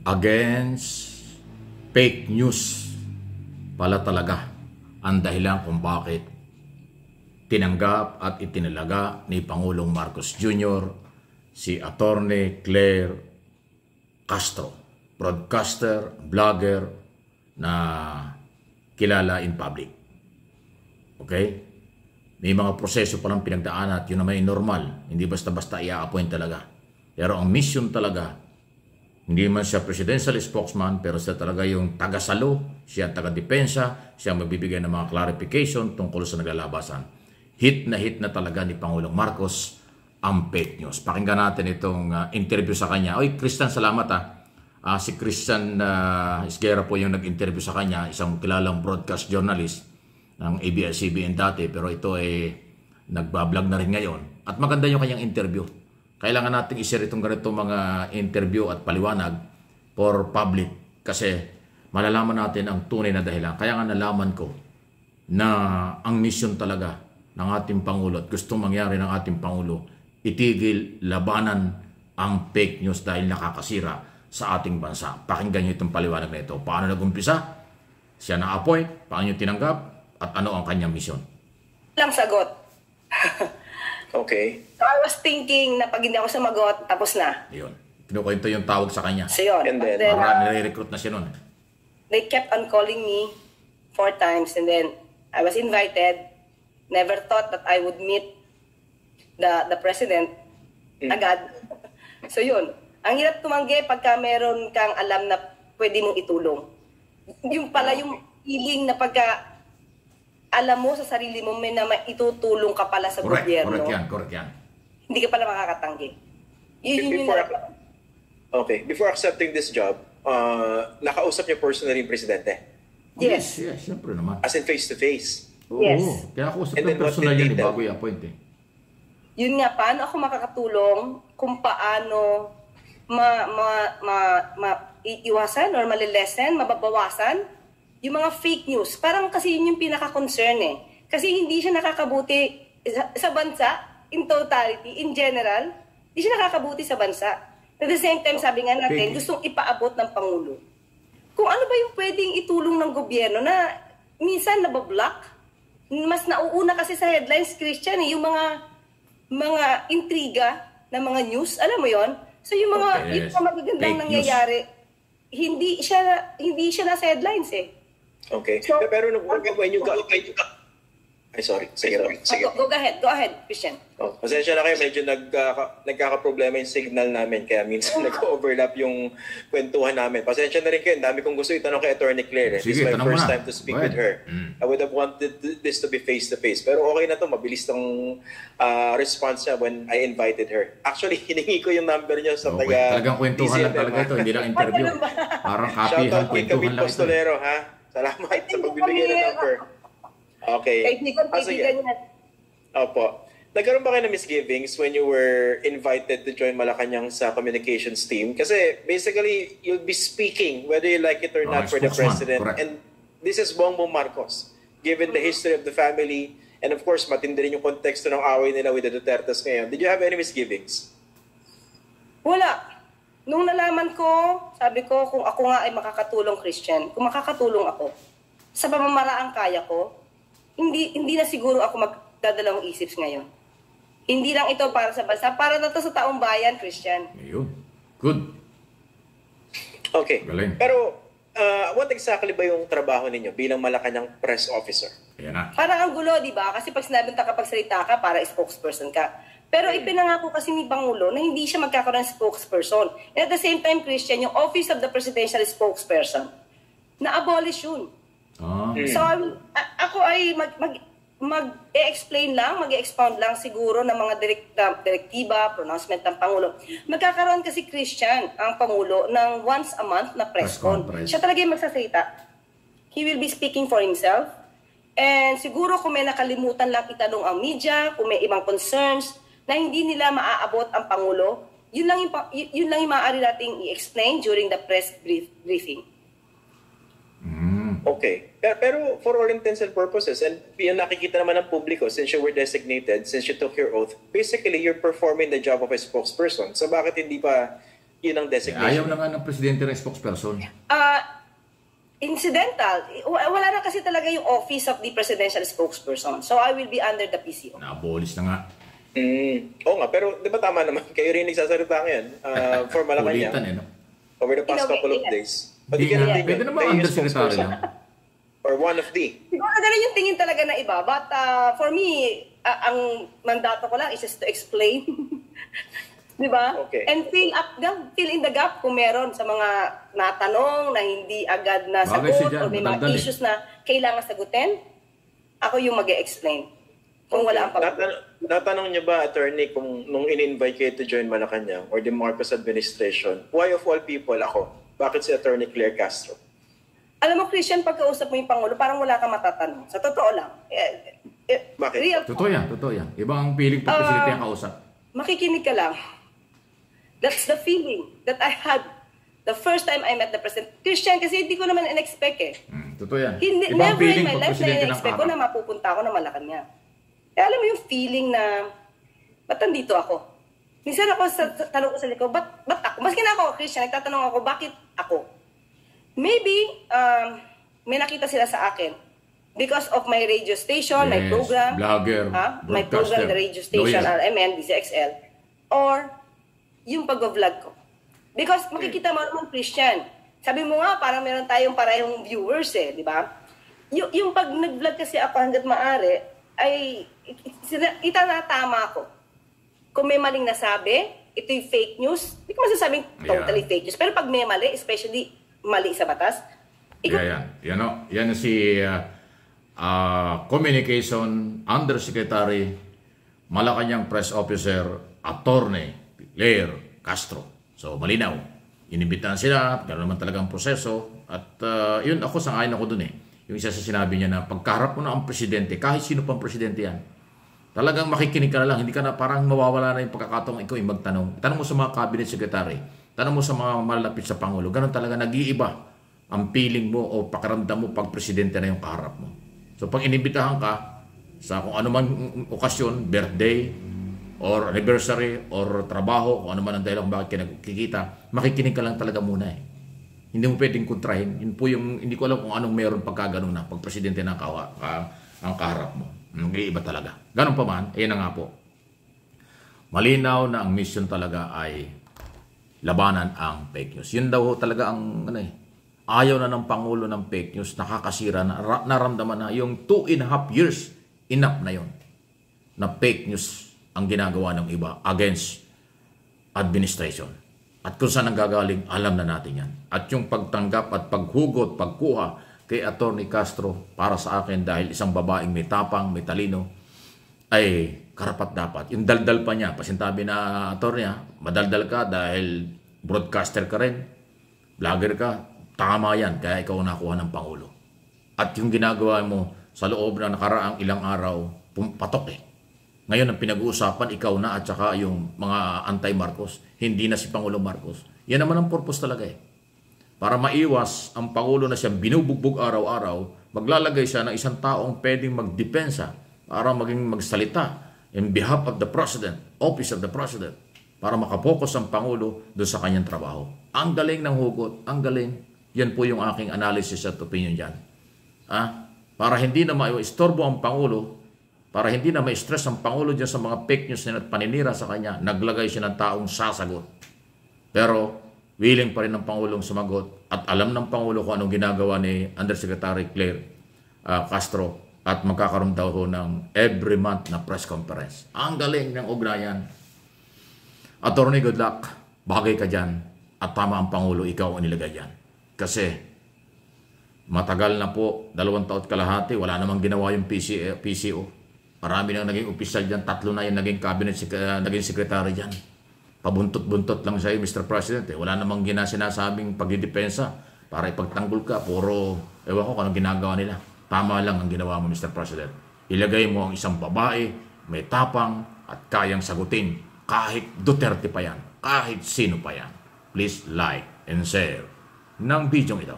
against fake news pala talaga ang dahilan kung bakit tinanggap at itinalaga ni Pangulong Marcos Jr. si Attorney Claire Castro, broadcaster, vlogger na kilala in public. Okay? May mga proseso palang pinagdaan at yun naman ay normal. Hindi basta-basta i-appoint talaga. Pero ang mission talaga, hindi man siya presidential spokesman, pero siya talaga yung taga-salo, siya ang taga-depensa, siya ang magbibigay ng mga clarification tungkol sa naglalabasan. Hit na talaga ni Pangulong Marcos ang fake news. Pakinggan natin itong interview sa kanya. Oy, Christian, salamat si Christian Esguerra po yung nag-interview sa kanya, isang kilalang broadcast journalist ng ABS-CBN dati, pero ito ay nagbablog na rin ngayon. At maganda yung kanyang interview. Kailangan natin i-share itong ganito mga interview at paliwanag for public kasi malalaman natin ang tunay na dahilan. Kaya nga nalaman ko na ang mission talaga ng ating Pangulo at gustong mangyari ng ating Pangulo, itigil, labanan ang fake news dahil nakakasira sa ating bansa. Pakinggan nyo itong paliwanag na ito. Paano nag-umpisa? Siya na-appoint? Paano nyo tinanggap? At ano ang kanyang mission? Lang sagot. Okay. So I was thinking na pag hindi ako sumagot, tapos na. Yun. Kinukwento yung tawag sa kanya. So yun. And then, Para nire-recruit na siya nun. They kept on calling me 4 times and then I was invited. Never thought that I would meet the president agad. So yun. Ang hirap tumanggi pagka meron kang alam na pwede mong itulong. Yung pala yung feeling na pagka alam mo sa sarili mo may na itutulong ka pala sa gobyerno. Correct yan. Hindi ka pala makakatanggi. Yun yung Okay. Before accepting this job, nakausap niyo personally yung presidente? Yes. Yes, siyempre naman. As in face-to-face? Oo, Yes. kaya ako usap And ng then what personal did yan they tell? bago i-appoint eh. Yun nga, paano ako makakatulong kung paano iiwasan or malilesen, mababawasan yung mga fake news. Parang kasi yun yung pinaka-concern eh. Kasi hindi siya nakakabuti sa bansa, in totality, in general, hindi siya nakakabuti sa bansa. At the same time, sabi nga natin, gustong ipaabot ng Pangulo. Kung ano ba yung pwedeng itulong ng gobyerno na minsan nabablock, mas nauuna kasi sa headlines, Christian, yung mga intriga na mga news, alam mo yon. So yung mga magagandang nangyayari, hindi siya nasa headlines eh. Okay. So, pero when you got... Ay, sorry. Sige. Go ahead, Christian. Oh, pasensya na kayo, medyo nagkakaproblema yung signal namin, kaya minsan nag-overlap yung kwentuhan namin. Pasensya na rin kayo, dami kong gusto itanong kay Attorney Claire. This is my first time to speak with her. I would have wanted this to be face-to-face. Pero okay na to, mabilis tong response niya when I invited her. Actually, hiningi ko yung number niya sa Talagang kwentuhan lang talaga ito, hindi lang interview. Parang happy-han, kwentuhan lang ito. Ha? Salamat sa pagbibigay ng number. Okay. Kaibigan niya. Opo. Nagkaroon ba kayo ng misgivings when you were invited to join Malacanang sa communications team? Kasi basically, you'll be speaking whether you like it or not for the president. Correct. And this is Bongbong Marcos. Given the history of the family, and of course, matindi rin yung konteksto ng away nila with the Dutertes ngayon. Did you have any misgivings? Wala. Nung nalaman ko, sabi ko, kung ako nga ay makakatulong, Christian, kung makakatulong ako, sa pamamaraang kaya ko, hindi na siguro ako magdadalawang isip ngayon. Hindi lang ito para sa bansa, para na to sa taong bayan, Christian. Ayun. Good. Okay. Galing. Pero, what exactly ba yung trabaho ninyo bilang Malacanang press officer? Ayan na. Parang ang gulo, di ba? Kasi pag sinabing takapagsalita ka, para spokesperson ka. Pero ipinangako kasi ni Pangulo na hindi siya magkakaroon ng spokesperson. And at the same time, Christian, yung Office of the Presidential Spokesperson, na-abolish yun. So, ako ay mag-e-explain lang, mag-e-expound lang siguro ng mga direktiba, pronouncement ng Pangulo. Magkakaroon kasi, Christian, ang Pangulo ng once a month na press con. Siya talaga yung magsasalita. He will be speaking for himself. And siguro kung may nakalimutan lang itanong ang media, kung may ibang concerns, na hindi nila maaabot ang Pangulo, yun lang yung maaari nating i-explain during the press briefing. Okay. Pero for all intents and purposes, and yung nakikita naman ng publiko, since you were designated, since you took your oath, basically you're performing the job of a spokesperson. So bakit hindi pa yun ang designation. Ayaw na nga ng presidente ng spokesperson. Incidental. Wala na kasi talaga yung office of the presidential spokesperson. So I will be under the PCO. Nabolis na nga. Oo nga, pero di ba tama naman? Kayo rin nagsasalita ngayon for Malacanang. Kulitan no? Over the past couple of days. But Di nga, pwede naman undersecretary lang. Or one of the. Siguro ganun yung tingin talaga na iba. But for me, ang mandato ko lang is just to explain. Di ba? Okay. And fill in the gap kung meron sa mga natanong na hindi agad na sagot o may mga issues na kailangan sagutin. Ako yung mag-e-explain. Kung wala ang natanong niyo ba, attorney, kung nung in-invite kayo to join Malacanang or the Marcos administration, why of all people ako? Bakit si Attorney Claire Castro? Alam mo, Christian, pagkausap mo yung Pangulo, parang wala kang matatanong. Sa totoo lang. Bakit? Totoo yan. Ibang piling pag presidente ang kausap. Makikinig ka lang. That's the feeling that I had the first time I met the President. Christian, kasi hindi ko naman in-expect eh. Totoo yan. Never in my life na in-expect ko na mapupunta ako na Malacanang. Kaya alam mo yung feeling na, ba't nandito ako? Minsan ako, tanong ko sa likod, ba't ako? Maski na ako, Christian, nagtatanong ako, bakit ako? Maybe, may nakita sila sa akin. Because of my radio station, my program. Vlogger, my program, the radio station, RMN, DZXL. Or, yung pag-vlog ko. Because makikita mo naman, Christian. Sabi mo nga, parang meron tayong parehong viewers eh, di ba? Yung pag nag-vlog kasi ako hanggat maaari, ay itanatama ko. Kung may maling nasabi, ito yung fake news. Hindi ko masasabing totally fake news. Pero pag may mali, especially mali sa batas, yan si Communication Undersecretary, Malacanang Press Officer, Attorney Claire Castro. So, malinaw. Inimbitahan sila, gano'n naman talagang proseso. At yun, sang-ayon ako dun eh. Yung isa sa sinabi niya na pagkaharap mo na ang presidente, kahit sino pang presidente yan, talagang makikinig ka na lang. Hindi ka na parang mawawala na yung pagkakataong ikaw yung magtanong. Tanong mo sa mga cabinet secretary, tanong mo sa mga malapit sa Pangulo. Gano'n talaga nag-iiba ang feeling mo o pakiramdam mo pag presidente na yung kaharap mo. So, pag inimbitahan ka sa kung ano man okasyon, birthday, or anniversary, or trabaho, kung ano man ang dahilan kung bakit ka nagkikita, makikinig ka lang talaga muna eh. Hindi mo pwedeng kontrahin. Yun po yung, hindi ko alam kung anong meron pagkaganon na, pag presidente na ang kaharap mo. Nag-iiba talaga. Ganon pa man, na nga po. Malinaw na ang mission talaga ay labanan ang fake news. Yun daw talaga ang, ayaw na ng Pangulo ng fake news, nakakasira na, naramdaman na yung 2.5 years, enough na yon na fake news ang ginagawa ng iba against administration. At kung saan nanggagaling, alam na natin yan. At yung pagtanggap at paghugot, pagkuha kay Attorney Castro para sa akin dahil isang babaeng may tapang, may talino, ay karapat dapat. Yung daldal pa niya, pasintabi na attorney, madaldal ka dahil broadcaster ka rin, vlogger ka, tama yan, kaya ikaw nakuha ng Pangulo. At yung ginagawa mo sa loob na nakaraang ilang araw, patok eh. Ngayon ang pinag-uusapan, ikaw na at saka yung mga anti-Marcos, hindi na si Pangulong Marcos. Yan naman ang purpose talaga eh. Para maiwas ang Pangulo na siyang binubugbog araw-araw, maglalagay siya ng isang taong pwedeng magdepensa para maging magsalita in behalf of the President, Office of the President, para makapokus ang Pangulo doon sa kanyang trabaho. Ang galing ng hugot, ang galing. Yan po yung aking analysis at opinion dyan. Para hindi na maistorbo ang Pangulo, para hindi na ma-stress ang Pangulo dyan sa mga fake news na paninira sa kanya, naglagay siya ng taong sasagot. Pero willing pa rin ng Pangulong sumagot at alam ng Pangulo kung anong ginagawa ni Undersecretary Claire Castro at magkakaroon daw ho ng every month na press conference. Ang galing ng ugnayan. Attorney, good luck. Bagay ka dyan at tama ang Pangulo, ikaw ang nilagay dyan. Kasi matagal na po, 2 taon kalahati, wala namang ginawa yung PCO. Marami nang naging opisyal dyan, 3 na yung naging cabinet, naging secretary dyan. Pabuntot-buntot lang sa'yo, Mr. President. Wala namang sinasabing pagdidepensa para ipagtanggol ka. Puro, ewan ko kung anong ginagawa nila. Tama lang ang ginawa mo, Mr. President. Ilagay mo ang isang babae, may tapang at kayang sagutin. Kahit Duterte pa yan, kahit sino pa yan. Please like and share ng video ito.